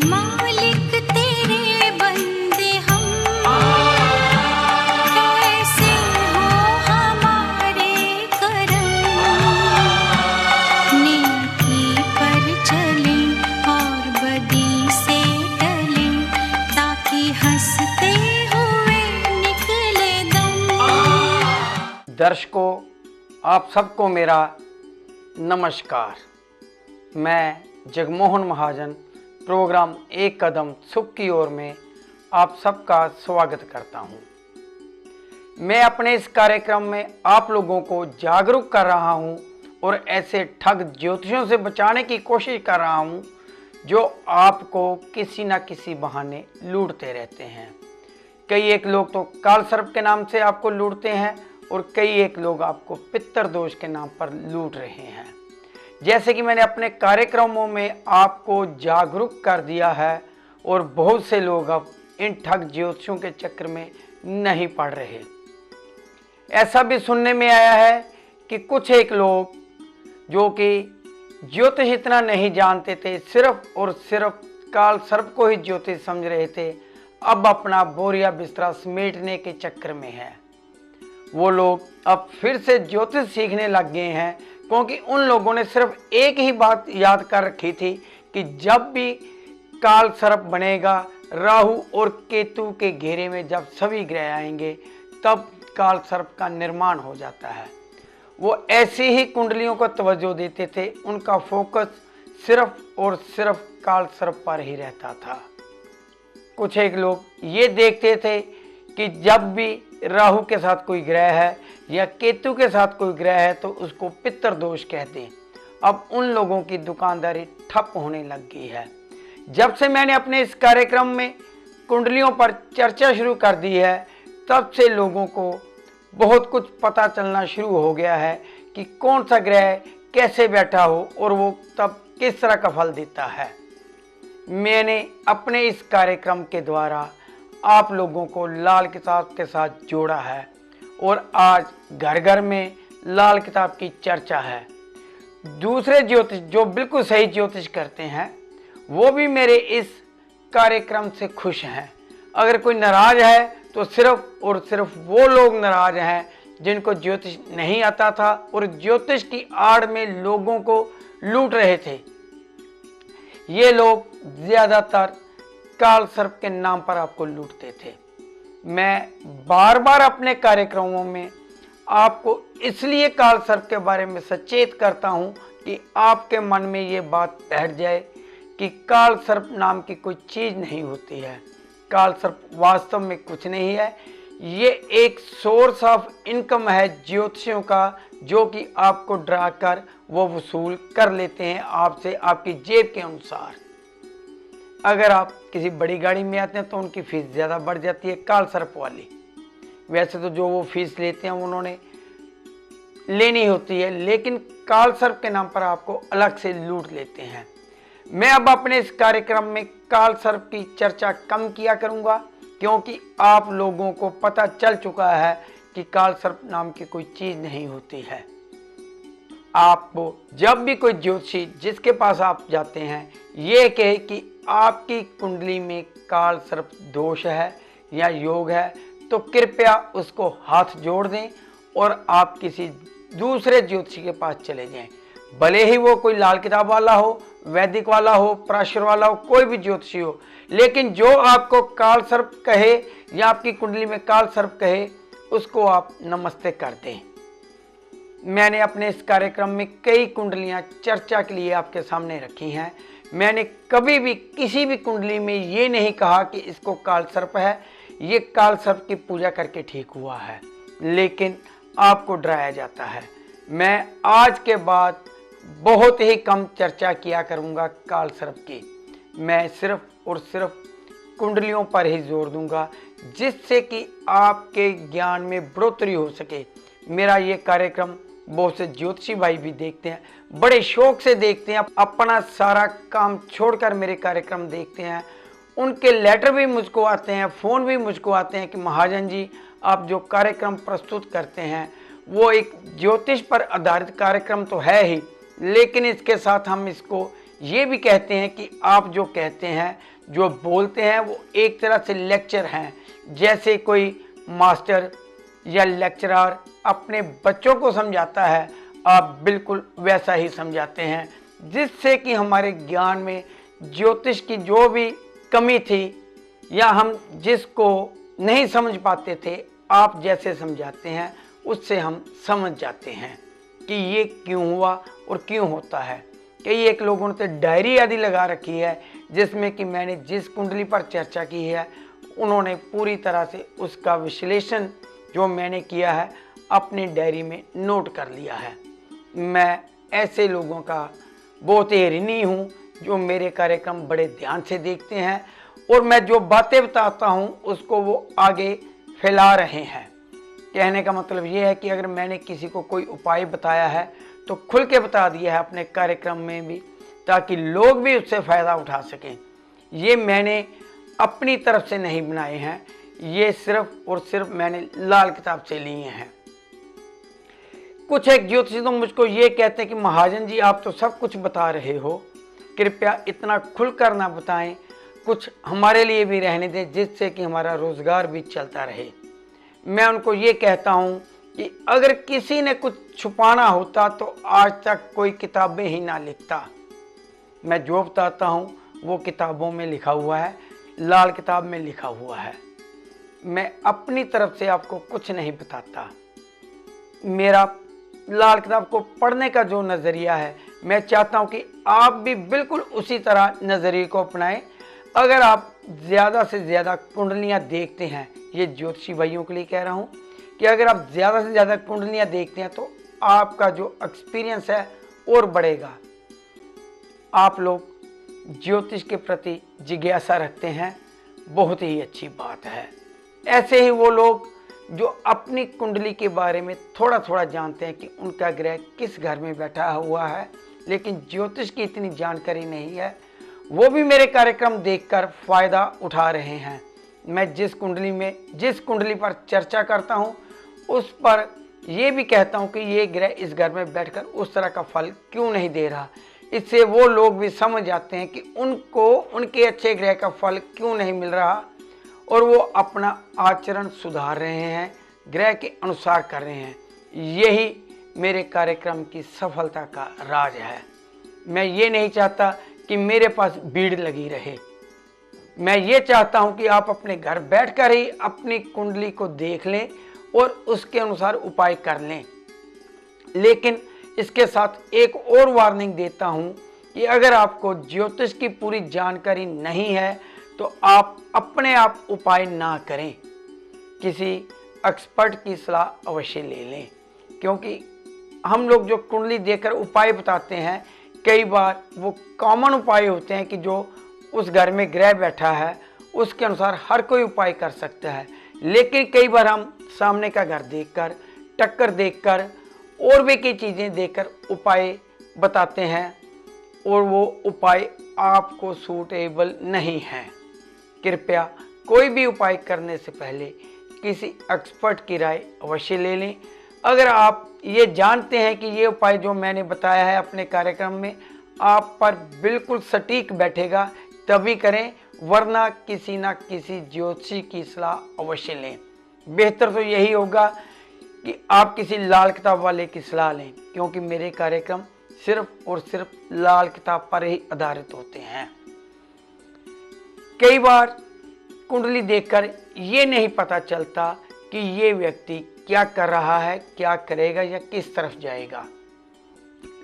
मालिक तेरे बंदे हम, कैसे हो हमारे करम। नेकी पर चलें और बदी से टलें, ताकि हंसते हुए निकले दम। दर्शकों, आप सबको मेरा नमस्कार। मैं जगमोहन महाजन प्रोग्राम एक कदम सुख की ओर में आप सबका स्वागत करता हूं। मैं अपने इस कार्यक्रम में आप लोगों को जागरूक कर रहा हूं और ऐसे ठग ज्योतिषियों से बचाने की कोशिश कर रहा हूं जो आपको किसी न किसी बहाने लूटते रहते हैं। कई एक लोग तो काल सर्प के नाम से आपको लूटते हैं और कई एक लोग आपको पितर दोष के नाम पर लूट रहे हैं। जैसे कि मैंने अपने कार्यक्रमों में आपको जागरूक कर दिया है और बहुत से लोग अब इन ठग ज्योतिषियों के चक्कर में नहीं पड़ रहे। ऐसा भी सुनने में आया है कि कुछ एक लोग जो कि ज्योतिष इतना नहीं जानते थे, सिर्फ और सिर्फ काल सर्प को ही ज्योतिष समझ रहे थे, अब अपना बोरिया बिस्तरा समेटने के चक्कर में है। वो लोग अब फिर से ज्योतिष सीखने लग गए हैं, क्योंकि उन लोगों ने सिर्फ एक ही बात याद कर रखी थी कि जब भी काल सर्प बनेगा, राहु और केतु के घेरे में जब सभी ग्रह आएंगे तब काल सर्प का निर्माण हो जाता है। वो ऐसी ही कुंडलियों को तवज्जो देते थे, उनका फोकस सिर्फ और सिर्फ काल सर्प पर ही रहता था। कुछ एक लोग ये देखते थे कि जब भी राहु के साथ कोई ग्रह है या केतु के साथ कोई ग्रह है तो उसको पितर दोष कहते हैं। अब उन लोगों की दुकानदारी ठप होने लग गई है। जब से मैंने अपने इस कार्यक्रम में कुंडलियों पर चर्चा शुरू कर दी है, तब से लोगों को बहुत कुछ पता चलना शुरू हो गया है कि कौन सा ग्रह कैसे बैठा हो और वो तब किस तरह का फल देता है। मैंने अपने इस कार्यक्रम के द्वारा आप लोगों को लाल किताब के साथ जोड़ा है और आज घर घर में लाल किताब की चर्चा है। दूसरे ज्योतिष जो बिल्कुल सही ज्योतिष करते हैं वो भी मेरे इस कार्यक्रम से खुश हैं। अगर कोई नाराज है तो सिर्फ और सिर्फ वो लोग नाराज हैं जिनको ज्योतिष नहीं आता था और ज्योतिष की आड़ में लोगों को लूट रहे थे। ये लोग ज्यादातर काल सर्प के नाम पर आपको लूटते थे। मैं बार बार अपने कार्यक्रमों में आपको इसलिए काल सर्प के बारे में सचेत करता हूं कि आपके मन में ये बात बैठ जाए कि काल सर्प नाम की कोई चीज नहीं होती है। काल सर्प वास्तव में कुछ नहीं है, ये एक सोर्स ऑफ इनकम है ज्योतिषियों का, जो कि आपको डरा कर वो वसूल कर लेते हैं आपसे आपकी जेब के अनुसार। अगर आप किसी बड़ी गाड़ी में आते हैं तो उनकी फीस ज़्यादा बढ़ जाती है काल सर्प वाली। वैसे तो जो वो फीस लेते हैं उन्होंने लेनी होती है, लेकिन काल सर्प के नाम पर आपको अलग से लूट लेते हैं। मैं अब अपने इस कार्यक्रम में काल सर्प की चर्चा कम किया करूंगा, क्योंकि आप लोगों को पता चल चुका है कि काल सर्प नाम की कोई चीज़ नहीं होती है। आपको जब भी कोई ज्योतिषी जिसके पास आप जाते हैं ये कहे कि आपकी कुंडली में काल सर्प दोष है या योग है, तो कृपया उसको हाथ जोड़ दें और आप किसी दूसरे ज्योतिषी के पास चले जाएं। भले ही वो कोई लाल किताब वाला हो, वैदिक वाला हो, पराशर वाला हो, कोई भी ज्योतिषी हो, लेकिन जो आपको काल सर्प कहे या आपकी कुंडली में काल सर्प कहे उसको आप नमस्ते कर दें। मैंने अपने इस कार्यक्रम में कई कुंडलियां चर्चा के लिए आपके सामने रखी हैं। मैंने कभी भी किसी भी कुंडली में ये नहीं कहा कि इसको काल सर्प है, ये काल सर्प की पूजा करके ठीक हुआ है, लेकिन आपको डराया जाता है। मैं आज के बाद बहुत ही कम चर्चा किया करूँगा काल सर्प की। मैं सिर्फ और सिर्फ कुंडलियों पर ही जोर दूंगा, जिससे कि आपके ज्ञान में बढ़ोतरी हो सके। मेरा ये कार्यक्रम बहुत से ज्योतिषी भाई भी देखते हैं, बड़े शौक से देखते हैं, अपना सारा काम छोड़कर मेरे कार्यक्रम देखते हैं। उनके लेटर भी मुझको आते हैं, फ़ोन भी मुझको आते हैं कि महाजन जी आप जो कार्यक्रम प्रस्तुत करते हैं वो एक ज्योतिष पर आधारित कार्यक्रम तो है ही, लेकिन इसके साथ हम इसको ये भी कहते हैं कि आप जो कहते हैं जो बोलते हैं वो एक तरह से लेक्चर हैं, जैसे कोई मास्टर या लेक्चरर अपने बच्चों को समझाता है, आप बिल्कुल वैसा ही समझाते हैं, जिससे कि हमारे ज्ञान में ज्योतिष की जो भी कमी थी या हम जिसको नहीं समझ पाते थे, आप जैसे समझाते हैं उससे हम समझ जाते हैं कि ये क्यों हुआ और क्यों होता है। कई एक लोगों ने तो डायरी आदि लगा रखी है, जिसमें कि मैंने जिस कुंडली पर चर्चा की है उन्होंने पूरी तरह से उसका विश्लेषण जो मैंने किया है अपनी डायरी में नोट कर लिया है। मैं ऐसे लोगों का बहुत ही ऋणी हूँ जो मेरे कार्यक्रम बड़े ध्यान से देखते हैं और मैं जो बातें बताता हूँ उसको वो आगे फैला रहे हैं। कहने का मतलब ये है कि अगर मैंने किसी को कोई उपाय बताया है तो खुल के बता दिया है अपने कार्यक्रम में भी, ताकि लोग भी उससे फ़ायदा उठा सकें। ये मैंने अपनी तरफ से नहीं बनाए हैं, ये सिर्फ और सिर्फ मैंने लाल किताब से लिए हैं। कुछ एक ज्योतिषी तो मुझको ये कहते हैं कि महाजन जी आप तो सब कुछ बता रहे हो, कृपया इतना खुलकर ना बताएं, कुछ हमारे लिए भी रहने दें जिससे कि हमारा रोज़गार भी चलता रहे। मैं उनको ये कहता हूँ कि अगर किसी ने कुछ छुपाना होता तो आज तक कोई किताबें ही ना लिखता। मैं जो बताता हूँ वो किताबों में लिखा हुआ है, लाल किताब में लिखा हुआ है। मैं अपनी तरफ से आपको कुछ नहीं बताता। मेरा लाल किताब को पढ़ने का जो नज़रिया है, मैं चाहता हूँ कि आप भी बिल्कुल उसी तरह नज़रिए को अपनाएं। अगर आप ज़्यादा से ज़्यादा कुंडलियाँ देखते हैं, ये ज्योतिषी भाइयों के लिए कह रहा हूँ कि अगर आप ज़्यादा से ज़्यादा कुंडलियाँ देखते हैं तो आपका जो एक्सपीरियंस है और बढ़ेगा। आप लोग ज्योतिष के प्रति जिज्ञासा रखते हैं, बहुत ही अच्छी बात है। ऐसे ही वो लोग जो अपनी कुंडली के बारे में थोड़ा थोड़ा जानते हैं कि उनका ग्रह किस घर में बैठा हुआ है, लेकिन ज्योतिष की इतनी जानकारी नहीं है, वो भी मेरे कार्यक्रम देखकर फ़ायदा उठा रहे हैं। मैं जिस कुंडली पर चर्चा करता हूँ उस पर ये भी कहता हूँ कि ये ग्रह इस घर में बैठकर उस तरह का फल क्यों नहीं दे रहा। इससे वो लोग भी समझ जाते हैं कि उनको उनके अच्छे ग्रह का फल क्यों नहीं मिल रहा और वो अपना आचरण सुधार रहे हैं, ग्रह के अनुसार कर रहे हैं। यही मेरे कार्यक्रम की सफलता का राज है। मैं ये नहीं चाहता कि मेरे पास भीड़ लगी रहे। मैं ये चाहता हूं कि आप अपने घर बैठकर ही अपनी कुंडली को देख लें और उसके अनुसार उपाय कर लें। लेकिन इसके साथ एक और वार्निंग देता हूं कि अगर आपको ज्योतिष की पूरी जानकारी नहीं है तो आप अपने आप उपाय ना करें, किसी एक्सपर्ट की सलाह अवश्य ले लें। क्योंकि हम लोग जो कुंडली देखकर उपाय बताते हैं, कई बार वो कॉमन उपाय होते हैं कि जो उस घर में ग्रह बैठा है उसके अनुसार हर कोई उपाय कर सकता है। लेकिन कई बार हम सामने का घर देखकर, टक्कर देखकर और भी कई चीज़ें देखकर उपाय बताते हैं और वो उपाय आपको सूटेबल नहीं है। कृपया कोई भी उपाय करने से पहले किसी एक्सपर्ट की राय अवश्य ले लें। अगर आप ये जानते हैं कि ये उपाय जो मैंने बताया है अपने कार्यक्रम में आप पर बिल्कुल सटीक बैठेगा, तभी करें, वरना किसी ना किसी ज्योतिषी की सलाह अवश्य लें। बेहतर तो यही होगा कि आप किसी लाल किताब वाले की सलाह लें, क्योंकि मेरे कार्यक्रम सिर्फ और सिर्फ लाल किताब पर ही आधारित होते हैं। कई बार कुंडली देखकर ये नहीं पता चलता कि ये व्यक्ति क्या कर रहा है, क्या करेगा या किस तरफ जाएगा।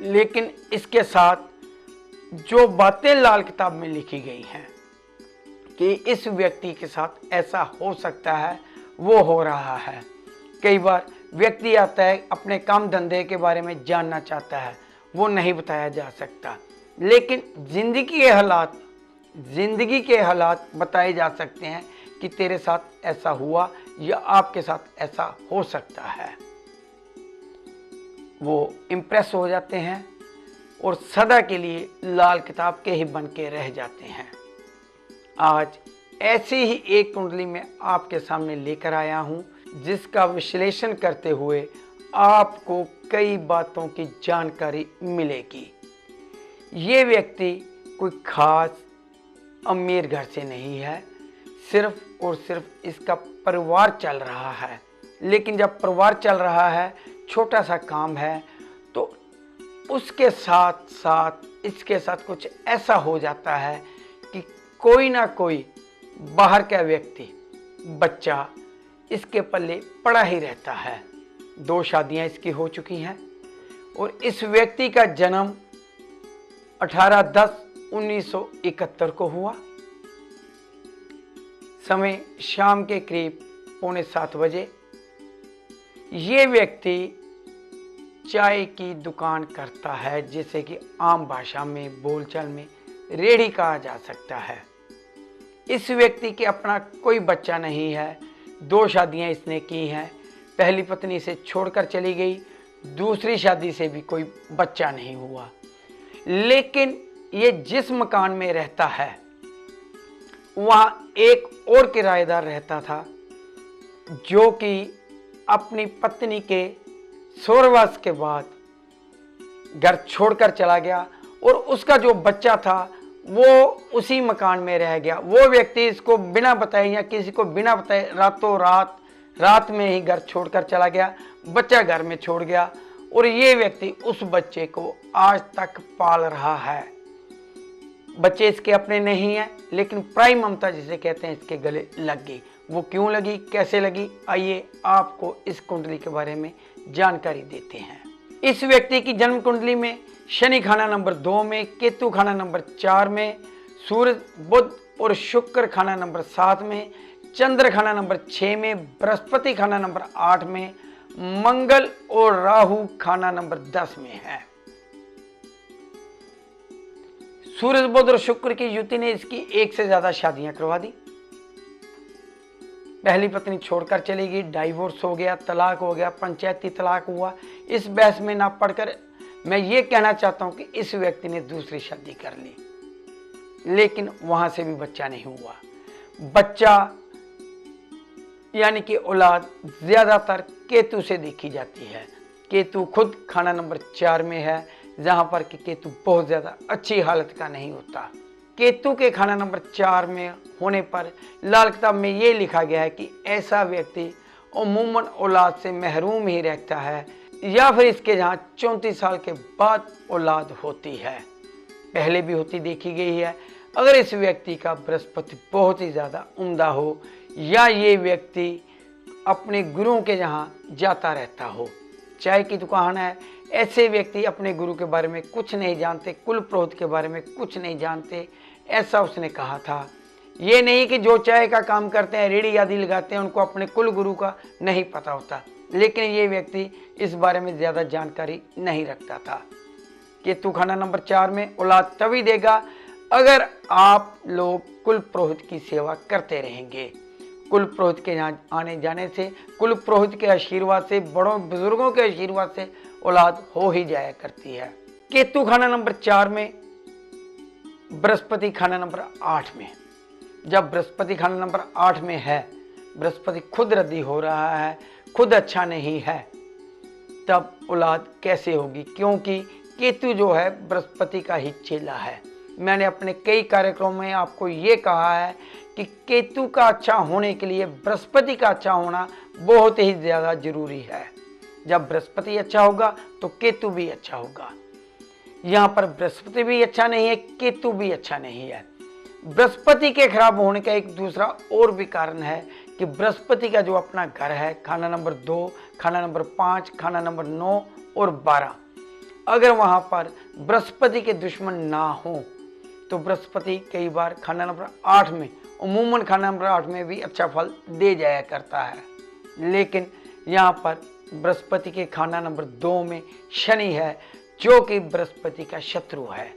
लेकिन इसके साथ जो बातें लाल किताब में लिखी गई हैं कि इस व्यक्ति के साथ ऐसा हो सकता है, वो हो रहा है। कई बार व्यक्ति आता है अपने काम धंधे के बारे में जानना चाहता है, वो नहीं बताया जा सकता, लेकिन जिंदगी के हालात बताए जा सकते हैं कि तेरे साथ ऐसा हुआ या आपके साथ ऐसा हो सकता है। वो इम्प्रेस हो जाते हैं और सदा के लिए लाल किताब के ही बन के रह जाते हैं। आज ऐसी ही एक कुंडली में आपके सामने लेकर आया हूँ, जिसका विश्लेषण करते हुए आपको कई बातों की जानकारी मिलेगी। ये व्यक्ति कोई खास अमीर घर से नहीं है, सिर्फ और सिर्फ इसका परिवार चल रहा है। लेकिन जब परिवार चल रहा है, छोटा सा काम है, तो उसके साथ साथ इसके साथ कुछ ऐसा हो जाता है कि कोई ना कोई बाहर का व्यक्ति, बच्चा इसके पल्ले पड़ा ही रहता है। 2 शादियां इसकी हो चुकी हैं और इस व्यक्ति का जन्म 18/10/1971 को हुआ। समय शाम के करीब 6:45 बजे। ये व्यक्ति चाय की दुकान करता है, जिसे कि आम भाषा में बोलचाल में रेहड़ी कहा जा सकता है। इस व्यक्ति के अपना कोई बच्चा नहीं है। 2 शादियां इसने की हैं। पहली पत्नी से छोड़कर चली गई, दूसरी शादी से भी कोई बच्चा नहीं हुआ। लेकिन ये जिस मकान में रहता है, वहाँ एक और किराएदार रहता था, जो कि अपनी पत्नी के स्वर्गवास के बाद घर छोड़कर चला गया और उसका जो बच्चा था वो उसी मकान में रह गया। वो व्यक्ति इसको बिना बताए या किसी को बिना बताए रातों रात में ही घर छोड़कर चला गया, बच्चा घर में छोड़ गया और ये व्यक्ति उस बच्चे को आज तक पाल रहा है। बच्चे इसके अपने नहीं हैं, लेकिन प्राइम ममता जिसे कहते हैं इसके गले लग गई। वो क्यों लगी, कैसे लगी, आइए आपको इस कुंडली के बारे में जानकारी देते हैं। इस व्यक्ति की जन्म कुंडली में शनि खाना नंबर 2 में, केतु खाना नंबर 4 में, सूर्य बुध और शुक्र खाना नंबर 7 में, चंद्र खाना नंबर 6 में, बृहस्पति खाना नंबर 8 में, मंगल और राहु खाना नंबर 10 में है। सूर्य बुध और शुक्र की युति ने इसकी 1 से ज्यादा शादियां करवा दी। पहली पत्नी छोड़कर चली गई, डाइवोर्स हो गया, तलाक हो गया, पंचायती तलाक हुआ। इस बहस में ना पड़कर मैं ये कहना चाहता हूं कि इस व्यक्ति ने दूसरी शादी कर ली, लेकिन वहां से भी बच्चा नहीं हुआ। बच्चा यानी कि औलाद ज्यादातर केतु से देखी जाती है। केतु खुद खाना नंबर 4 में है, जहां पर कि केतु बहुत ज्यादा अच्छी हालत का नहीं होता। केतु के खाना नंबर 4 में होने पर लाल किताब में ये लिखा गया है कि ऐसा व्यक्ति अमूमन औलाद से महरूम ही रहता है, या फिर इसके जहां 34 साल के बाद औलाद होती है। पहले भी होती देखी गई है। अगर इस व्यक्ति का बृहस्पति बहुत ही ज्यादा उम्दा हो, या ये व्यक्ति अपने गुरुओं के जहाँ जाता रहता हो, चाय की दुकान है, ऐसे व्यक्ति अपने गुरु के बारे में कुछ नहीं जानते, कुल पुरोहित के बारे में कुछ नहीं जानते, ऐसा उसने कहा था। ये नहीं कि जो चाय का काम करते हैं, रेहड़ी आदि लगाते हैं, उनको अपने कुल गुरु का नहीं पता होता, लेकिन ये व्यक्ति इस बारे में ज़्यादा जानकारी नहीं रखता था। केतु खाना नंबर 4 में औलाद तभी देगा अगर आप लोग कुल पुरोहित की सेवा करते रहेंगे। कुल पुरोहित के यहाँ आने जाने से, कुल पुरोहित के आशीर्वाद से, बड़ों बुजुर्गों के आशीर्वाद से औलाद हो ही जाया करती है। केतु खाना नंबर 4 में, बृहस्पति खाना नंबर 8 में। जब बृहस्पति खाना नंबर 8 में है, बृहस्पति खुद रद्दी हो रहा है, खुद अच्छा नहीं है, तब औलाद कैसे होगी? क्योंकि केतु जो है बृहस्पति का ही चेला है। मैंने अपने कई कार्यक्रमों में आपको ये कहा है कि केतु का अच्छा होने के लिए बृहस्पति का अच्छा होना बहुत ही ज़्यादा जरूरी है। जब बृहस्पति अच्छा होगा तो केतु भी अच्छा होगा। यहाँ पर बृहस्पति भी अच्छा नहीं है, केतु भी अच्छा नहीं है। बृहस्पति के खराब होने का एक दूसरा और भी कारण है कि बृहस्पति का जो अपना घर है, खाना नंबर 2, खाना नंबर 5, खाना नंबर 9 और 12, अगर वहाँ पर बृहस्पति के दुश्मन ना हो तो बृहस्पति कई बार खाना नंबर 8 में, अमूमन खाना नंबर 8 में भी अच्छा फल दे जाया करता है। लेकिन यहाँ पर बृहस्पति के खाना नंबर 2 में शनि है, जो कि बृहस्पति का शत्रु है।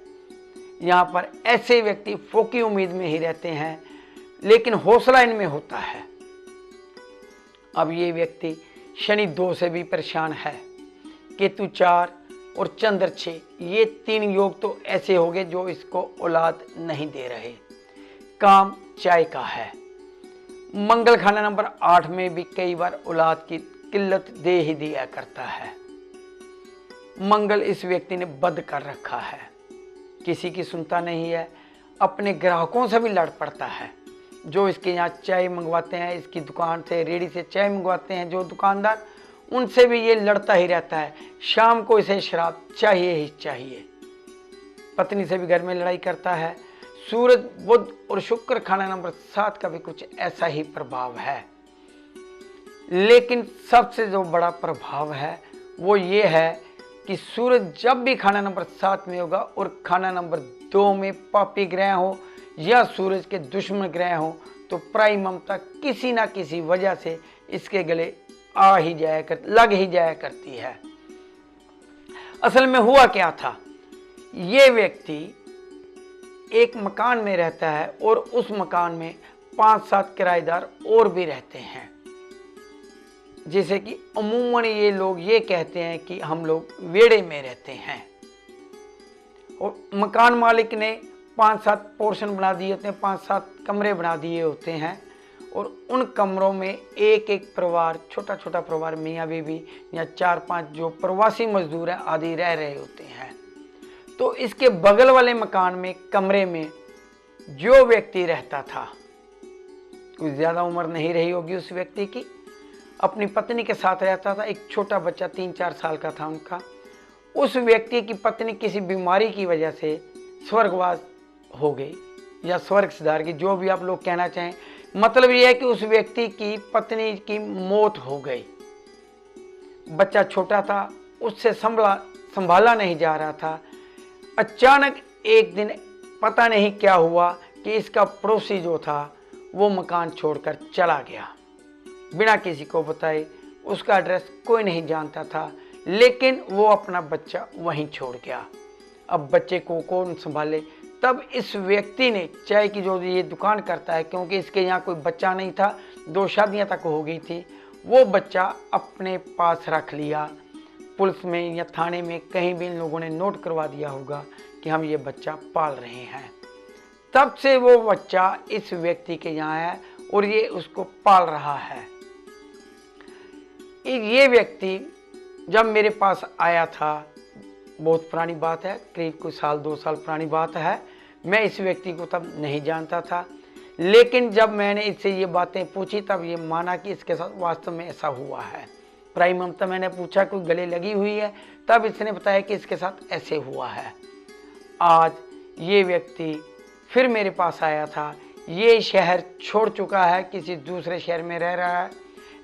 यहाँ पर ऐसे व्यक्ति फोकी उम्मीद में ही रहते हैं, लेकिन हौसला इनमें होता है। अब ये व्यक्ति शनि 2 से भी परेशान है, केतु 4 और चंद्र 6, ये 3 योग तो ऐसे हो गए जो इसको औलाद नहीं दे रहे। काम चाय का है। मंगल खाना नंबर 8 में भी कई बार औलाद की किल्लत दे ही दिया करता है। मंगल इस व्यक्ति ने बद कर रखा है, किसी की सुनता नहीं है। अपने ग्राहकों से भी लड़ पड़ता है। जो इसके यहाँ चाय मंगवाते हैं, इसकी दुकान से, रेडी से चाय मंगवाते हैं जो दुकानदार, उनसे भी ये लड़ता ही रहता है। शाम को इसे शराब चाहिए ही चाहिए। पत्नी से भी घर में लड़ाई करता है। सूरज, बुध और शुक्र खाना नंबर 7 का भी कुछ ऐसा ही प्रभाव है। लेकिन सबसे जो बड़ा प्रभाव है वो ये है कि सूरज जब भी खाना नंबर 7 में होगा और खाना नंबर 2 में पापी ग्रह हो या सूरज के दुश्मन ग्रह हो, तो प्राई ममता किसी ना किसी वजह से इसके गले लग ही जाया करती है। असल में हुआ क्या था, ये व्यक्ति एक मकान में रहता है और उस मकान में 5-7 किराएदार और भी रहते हैं, जैसे कि अमूमन ये लोग ये कहते हैं कि हम लोग वेड़े में रहते हैं। और मकान मालिक ने 5-7 पोर्शन बना दिए होते हैं, 5-7 कमरे बना दिए होते हैं, और उन कमरों में एक एक परिवार, छोटा छोटा परिवार, मियाँ बीवी या 4-5 जो प्रवासी मजदूर हैं आदि रह रहे होते हैं। तो इसके बगल वाले मकान में कमरे में जो व्यक्ति रहता था, कुछ ज़्यादा उम्र नहीं रही होगी उस व्यक्ति की, अपनी पत्नी के साथ रहता था। एक छोटा बच्चा 3-4 साल का था उनका। उस व्यक्ति की पत्नी किसी बीमारी की वजह से स्वर्गवास हो गई या स्वर्ग सिधार गई, जो भी आप लोग कहना चाहें। मतलब यह है कि उस व्यक्ति की पत्नी की मौत हो गई। बच्चा छोटा था, उससे संभाला नहीं जा रहा था। अचानक एक दिन पता नहीं क्या हुआ कि इसका पड़ोसी जो था वो मकान छोड़कर चला गया बिना किसी को बताए। उसका एड्रेस कोई नहीं जानता था, लेकिन वो अपना बच्चा वहीं छोड़ गया। अब बच्चे को कौन संभाले? तब इस व्यक्ति ने, चाय की जो ये दुकान करता है, क्योंकि इसके यहाँ कोई बच्चा नहीं था, 2 शादियाँ तक हो गई थी, वो बच्चा अपने पास रख लिया। पुलिस में या थाने में कहीं भी इन लोगों ने नोट करवा दिया होगा कि हम ये बच्चा पाल रहे हैं। तब से वो बच्चा इस व्यक्ति के यहाँ है और ये उसको पाल रहा है। ये व्यक्ति जब मेरे पास आया था, बहुत पुरानी बात है, करीब कुछ साल 2 साल पुरानी बात है, मैं इस व्यक्ति को तब नहीं जानता था। लेकिन जब मैंने इससे ये बातें पूछी तब ये माना कि इसके साथ वास्तव में ऐसा हुआ है। प्राई ममता मैंने पूछा कोई गले लगी हुई है, तब इसने बताया कि इसके साथ ऐसे हुआ है। आज ये व्यक्ति फिर मेरे पास आया था। ये शहर छोड़ चुका है, किसी दूसरे शहर में रह रहा है।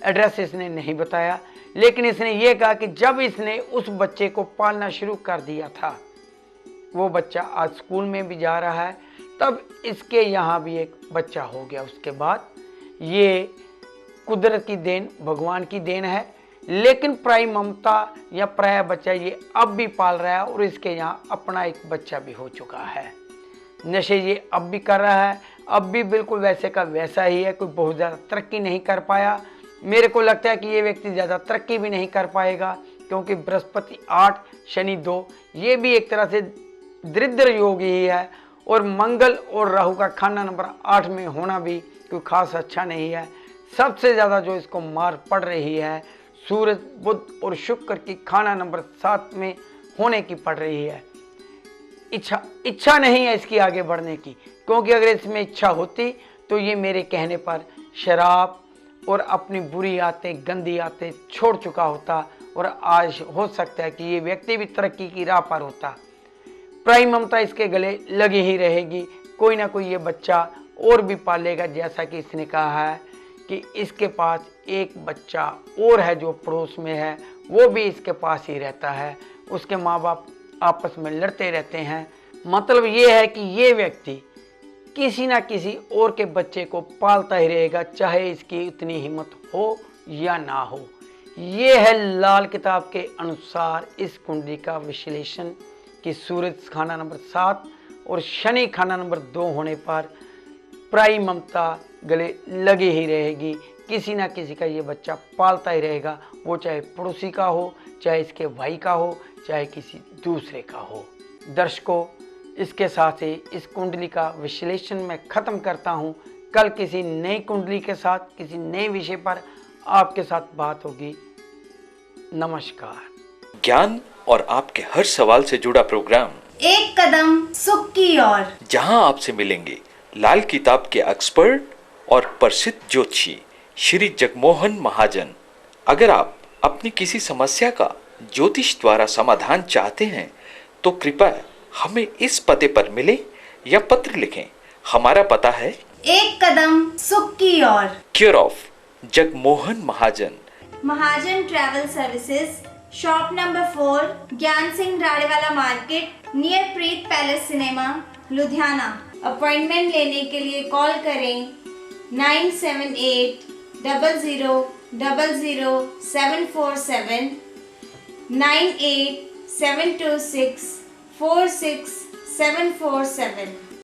एड्रेस इसने नहीं बताया, लेकिन इसने ये कहा कि जब इसने उस बच्चे को पालना शुरू कर दिया था, वो बच्चा आज स्कूल में भी जा रहा है, तब इसके यहाँ भी एक बच्चा हो गया। उसके बाद ये कुदरत की देन, भगवान की देन है। लेकिन प्राई ममता या प्राय बच्चा ये अब भी पाल रहा है और इसके यहाँ अपना एक बच्चा भी हो चुका है। नशे ये अब भी कर रहा है, अब भी बिल्कुल वैसे का वैसा ही है। कोई बहुत ज़्यादा तरक्की नहीं कर पाया। मेरे को लगता है कि ये व्यक्ति ज़्यादा तरक्की भी नहीं कर पाएगा, क्योंकि बृहस्पति 8, शनि 2, ये भी एक तरह से दरिद्र योग ही है। और मंगल और राहु का खाना नंबर 8 में होना भी कोई खास अच्छा नहीं है। सबसे ज़्यादा जो इसको मार पड़ रही है सूरज, बुध और शुक्र की खाना नंबर 7 में होने की पड़ रही है। इच्छा नहीं है इसकी आगे बढ़ने की, क्योंकि अगर इसमें इच्छा होती तो ये मेरे कहने पर शराब और अपनी बुरी आदतें, गंदी आदतें छोड़ चुका होता और आज हो सकता है कि ये व्यक्ति भी तरक्की की राह पर होता। प्राई ममता इसके गले लगी ही रहेगी। कोई ना कोई ये बच्चा और भी पालेगा, जैसा कि इसने कहा है कि इसके पास एक बच्चा और है जो पड़ोस में है, वो भी इसके पास ही रहता है। उसके माँ बाप आपस में लड़ते रहते हैं। मतलब ये है कि ये व्यक्ति किसी ना किसी और के बच्चे को पालता ही रहेगा, चाहे इसकी उतनी हिम्मत हो या ना हो। ये है लाल किताब के अनुसार इस कुंडली का विश्लेषण कि सूरज खाना नंबर 7 और शनि खाना नंबर 2 होने पर प्राई ममता गले लगी ही रहेगी। किसी ना किसी का ये बच्चा पालता ही रहेगा, वो चाहे पड़ोसी का हो, चाहे इसके भाई का हो, चाहे किसी दूसरे का हो। दर्शकों, इसके साथ ही इस कुंडली का विश्लेषण मैं ख़त्म करता हूँ। कल किसी नई कुंडली के साथ, किसी नए विषय पर आपके साथ बात होगी। नमस्कार। ज्ञान और आपके हर सवाल से जुड़ा प्रोग्राम एक कदम सुख की ओर, जहां आपसे मिलेंगे लाल किताब के एक्सपर्ट और प्रसिद्ध ज्योतिषी श्री जगमोहन महाजन। अगर आप अपनी किसी समस्या का ज्योतिष द्वारा समाधान चाहते हैं तो कृपया हमें इस पते पर मिलें या पत्र लिखें। हमारा पता है एक कदम सुख की ओर, care of Jagmohan Mahajan, Mahajan travel services, shop number 4, Gyan Singh Radewala market, near Preet palace cinema, Ludhiana. Appointment लेने के लिए कॉल करें 9780000747, 98726464747।